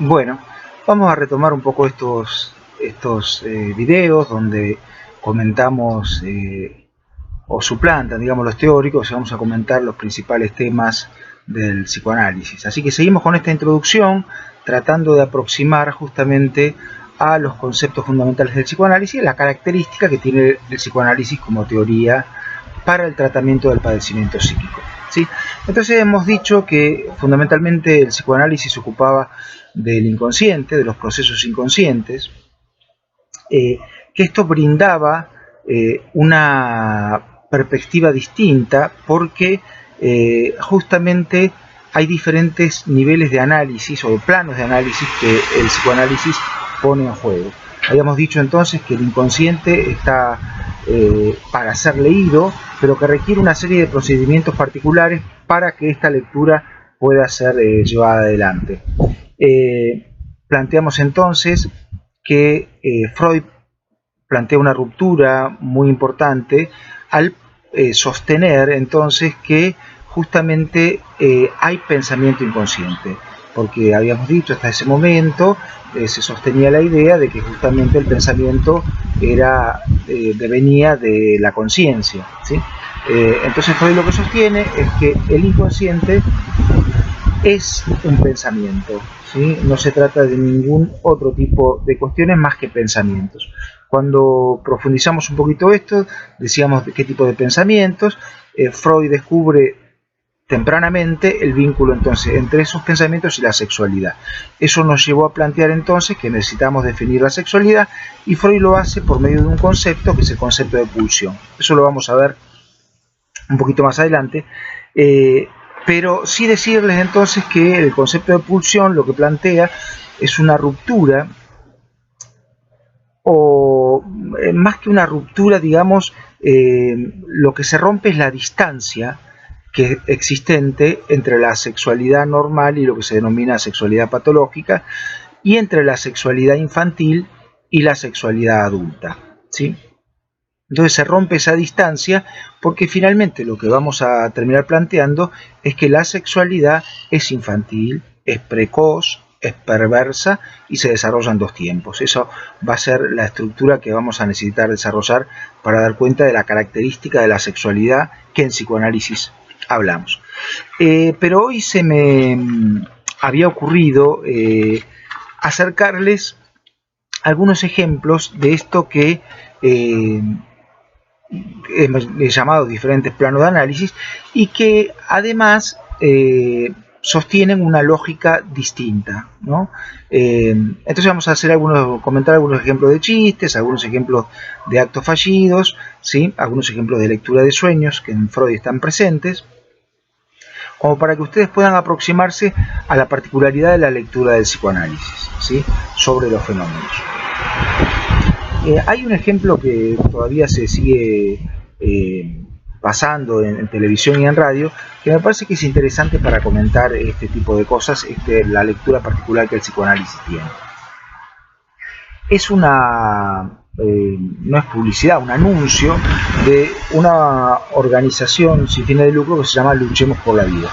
Bueno, vamos a retomar un poco estos videos donde comentamos o suplantan, digamos, los teóricos, y vamos a comentar los principales temas del psicoanálisis. Así que seguimos con esta introducción, tratando de aproximar justamente a los conceptos fundamentales del psicoanálisis y la característica que tiene el psicoanálisis como teoría para el tratamiento del padecimiento psíquico, ¿sí? Entonces hemos dicho que fundamentalmente el psicoanálisis se ocupaba del inconsciente, de los procesos inconscientes, que esto brindaba una perspectiva distinta porque justamente hay diferentes niveles de análisis o planos de análisis que el psicoanálisis pone en juego. Habíamos dicho entonces que el inconsciente está para ser leído, pero que requiere una serie de procedimientos particulares para que esta lectura pueda ser llevada adelante. Planteamos entonces que Freud plantea una ruptura muy importante al sostener entonces que justamente hay pensamiento inconsciente, porque habíamos dicho hasta ese momento se sostenía la idea de que justamente el pensamiento venía de la conciencia, ¿sí? Entonces Freud lo que sostiene es que el inconsciente es un pensamiento, ¿sí? No se trata de ningún otro tipo de cuestiones más que pensamientos. Cuando profundizamos un poquito esto, decíamos de qué tipo de pensamientos. Freud descubre tempranamente el vínculo entonces entre esos pensamientos y la sexualidad. Eso nos llevó a plantear entonces que necesitamos definir la sexualidad, y Freud lo hace por medio de un concepto que es el concepto de pulsión. Eso lo vamos a ver un poquito más adelante. Pero sí decirles entonces que el concepto de pulsión lo que plantea es una ruptura, o más que una ruptura, digamos, lo que se rompe es la distancia que existente entre la sexualidad normal y lo que se denomina sexualidad patológica, y entre la sexualidad infantil y la sexualidad adulta, ¿sí? Entonces se rompe esa distancia porque finalmente lo que vamos a terminar planteando es que la sexualidad es infantil, es precoz, es perversa y se desarrolla en dos tiempos. Eso va a ser la estructura que vamos a necesitar desarrollar para dar cuenta de la característica de la sexualidad que en psicoanálisis hablamos. Pero hoy se me había ocurrido acercarles algunos ejemplos de esto que hemos llamado diferentes planos de análisis y que además sostienen una lógica distinta, ¿no? Entonces vamos a hacer comentar algunos ejemplos de chistes, algunos ejemplos de actos fallidos, ¿sí? Algunos ejemplos de lectura de sueños que en Freud están presentes, como para que ustedes puedan aproximarse a la particularidad de la lectura del psicoanálisis, ¿sí? Sobre los fenómenos. Hay un ejemplo que todavía se sigue pasando en televisión y en radio, que me parece que es interesante para comentar este tipo de cosas, la lectura particular que el psicoanálisis tiene. Es no es publicidad, un anuncio de una organización sin fines de lucro que se llama Luchemos por la Vida.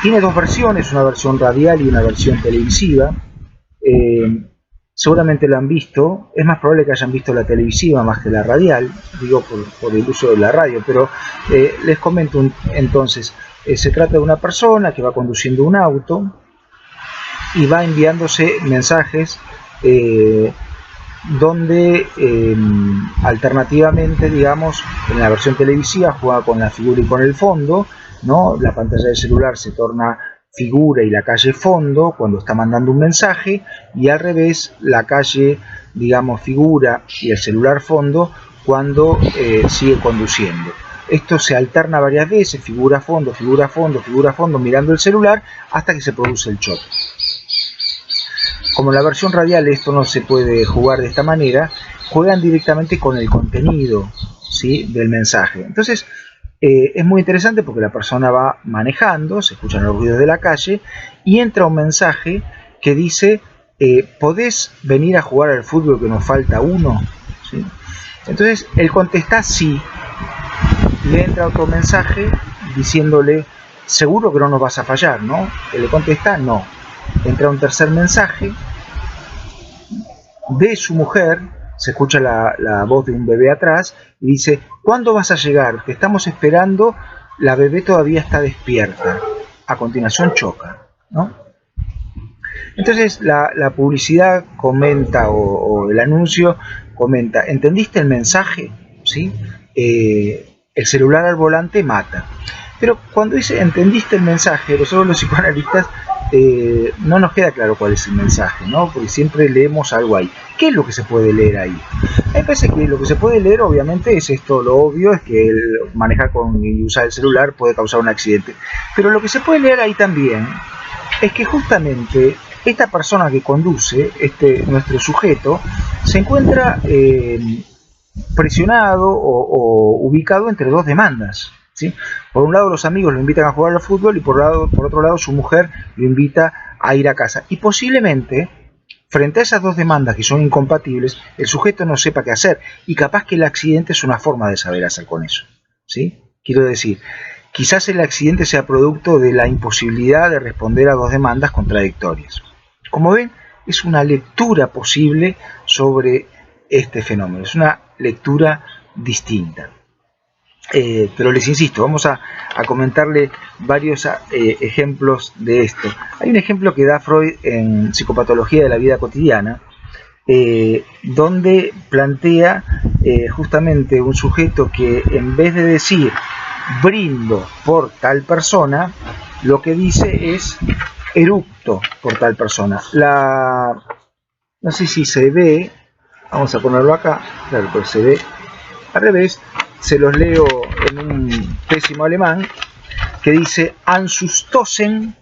Tiene dos versiones, una versión radial y una versión televisiva. Seguramente lo han visto, es más probable que hayan visto la televisiva más que la radial, digo por el uso de la radio, pero les comento entonces, se trata de una persona que va conduciendo un auto y va enviándose mensajes donde alternativamente, digamos, en la versión televisiva juega con la figura y con el fondo, ¿no? La pantalla del celular se torna figura y la calle fondo cuando está mandando un mensaje, y al revés, la calle, digamos, figura y el celular fondo cuando sigue conduciendo. Esto se alterna varias veces, figura fondo, figura fondo, figura fondo, mirando el celular hasta que se produce el choque. Como en la versión radial esto no se puede jugar de esta manera, juegan directamente con el contenido, ¿sí? Del mensaje. Entonces es muy interesante porque la persona va manejando, se escuchan los ruidos de la calle y entra un mensaje que dice ¿podés venir a jugar al fútbol que nos falta uno? ¿Sí? Entonces él contesta sí. Le entra otro mensaje diciéndole seguro que no nos vas a fallar, ¿no? Él le contesta, no. Entra un tercer mensaje de su mujer, se escucha la voz de un bebé atrás, y dice, ¿cuándo vas a llegar? Te estamos esperando, la bebé todavía está despierta. A continuación choca, ¿no? Entonces la publicidad comenta, o el anuncio comenta, ¿entendiste el mensaje? ¿Sí? El celular al volante mata. Pero cuando dice, ¿entendiste el mensaje? Nosotros los psicoanalistas no nos queda claro cuál es el mensaje, ¿no? Porque siempre leemos algo ahí. ¿Qué es lo que se puede leer ahí? A mí me parece que lo que se puede leer, obviamente, es esto, lo obvio, es que el manejar y usar el celular puede causar un accidente. Pero lo que se puede leer ahí también es que justamente esta persona que conduce, nuestro sujeto, se encuentra presionado o ubicado entre dos demandas, ¿sí? Por un lado los amigos lo invitan a jugar al fútbol y por otro lado su mujer lo invita a ir a casa. Y posiblemente, frente a esas dos demandas que son incompatibles, el sujeto no sepa qué hacer y capaz que el accidente es una forma de saber hacer con eso, ¿sí? Quiero decir, quizás el accidente sea producto de la imposibilidad de responder a dos demandas contradictorias. Como ven, es una lectura posible sobre este fenómeno, es una lectura distinta. Pero les insisto, vamos a comentarle varios ejemplos de esto. Hay un ejemplo que da Freud en Psicopatología de la vida cotidiana, donde plantea justamente un sujeto que en vez de decir brindo por tal persona, lo que dice es eructo por tal persona. No sé si se ve, vamos a ponerlo acá, claro, pero se ve al revés. Se los leo en un pésimo alemán, que dice ansustosen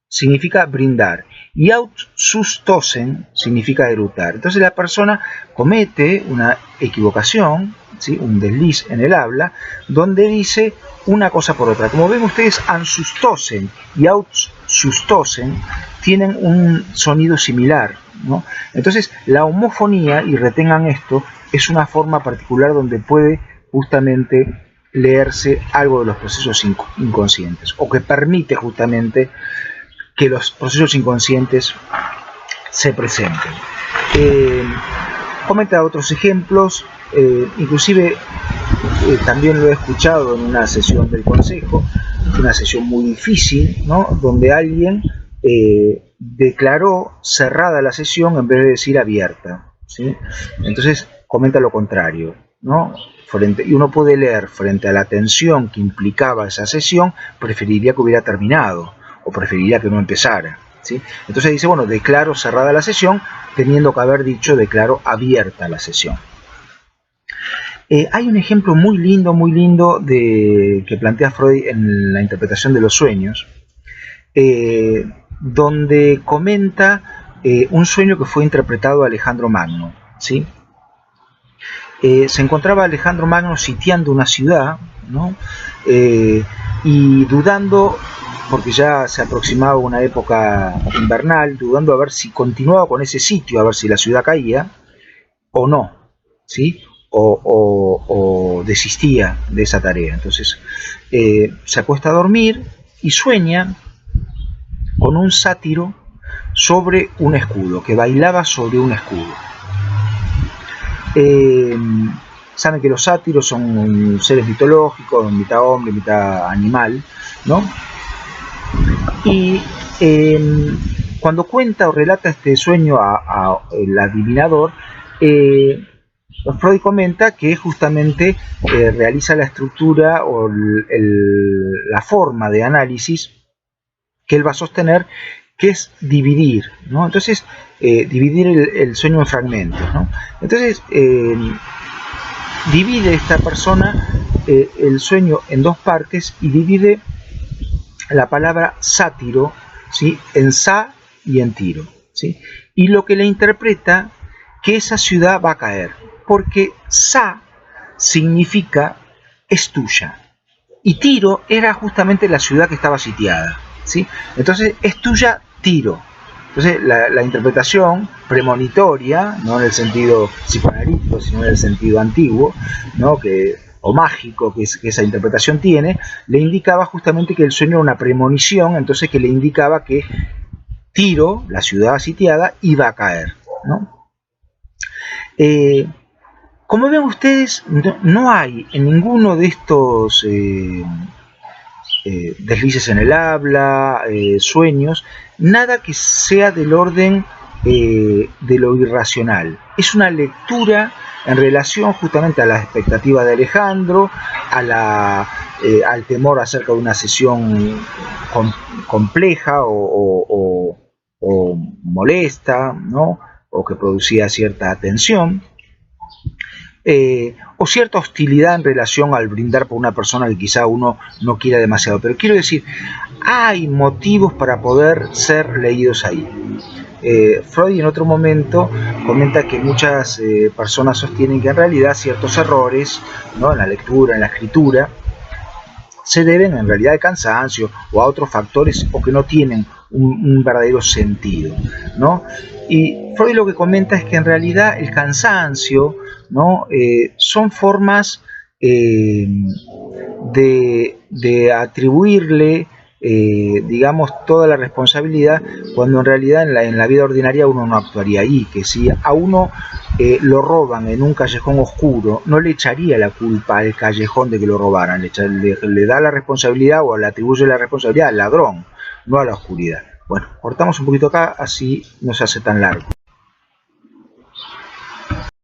significa brindar y outsustosen significa eructar. Entonces la persona comete una equivocación, ¿sí? Un desliz en el habla, donde dice una cosa por otra. Como ven ustedes, ansustosen y outsustosen tienen un sonido similar, ¿no? Entonces la homofonía, y retengan esto, es una forma particular donde puede justamente leerse algo de los procesos inconscientes, o que permite justamente que los procesos inconscientes se presenten. Comenta otros ejemplos, inclusive también lo he escuchado en una sesión del consejo, una sesión muy difícil, ¿no? Donde alguien declaró cerrada la sesión en vez de decir abierta, ¿sí? Entonces comenta lo contrario, ¿no? Y uno puede leer, frente a la tensión que implicaba esa sesión, preferiría que hubiera terminado o preferiría que no empezara, ¿sí? Entonces dice, bueno, declaro cerrada la sesión, teniendo que haber dicho declaro abierta la sesión. Hay un ejemplo muy lindo que plantea Freud en la interpretación de los sueños, donde comenta un sueño que fue interpretado a Alejandro Magno, ¿sí? Se encontraba Alejandro Magno sitiando una ciudad, ¿no? Y dudando, porque ya se aproximaba una época invernal, dudando a ver si continuaba con ese sitio, a ver si la ciudad caía o no, ¿sí? O desistía de esa tarea. Entonces se acuesta a dormir y sueña con un sátiro sobre un escudo, que bailaba sobre un escudo. Saben que los sátiros son seres mitológicos, mitad hombre, mitad animal, ¿no? Y cuando cuenta o relata este sueño el adivinador, Freud comenta que justamente realiza la estructura o la forma de análisis que él va a sostener, que es dividir, ¿no? Entonces, dividir el sueño en fragmentos, ¿no? Entonces, divide esta persona el sueño en dos partes y divide la palabra sátiro, ¿sí? En sa y en tiro, ¿sí? Y lo que le interpreta que esa ciudad va a caer, porque sa significa es tuya y Tiro era justamente la ciudad que estaba sitiada, ¿sí? Entonces es tuya Tiro. Entonces la interpretación premonitoria, no en el sentido psicoanalítico, sino en el sentido antiguo, ¿no? Que o mágico que esa interpretación tiene, le indicaba justamente que el sueño era una premonición, entonces que le indicaba que Tiro, la ciudad sitiada, iba a caer, ¿no? Como ven ustedes, no hay en ninguno de estos deslices en el habla, sueños, nada que sea del orden de lo irracional. Es una lectura en relación justamente a la expectativa de Alejandro, al temor acerca de una sesión compleja o molesta, ¿no? O que producía cierta tensión. O cierta hostilidad en relación al brindar por una persona que quizá uno no quiera demasiado. Pero quiero decir, hay motivos para poder ser leídos ahí. Freud en otro momento comenta que muchas personas sostienen que en realidad ciertos errores, ¿no?, en la lectura, en la escritura, se deben en realidad al cansancio o a otros factores o que no tienen un verdadero sentido, ¿no? Y Freud lo que comenta es que en realidad el cansancio, ¿no?, son formas de atribuirle, digamos, toda la responsabilidad, cuando en realidad en la vida ordinaria uno no actuaría ahí, que si a uno lo roban en un callejón oscuro, no le echaría la culpa al callejón de que lo robaran, le da la responsabilidad o le atribuye la responsabilidad al ladrón, no a la oscuridad. Bueno, cortamos un poquito acá, así no se hace tan largo.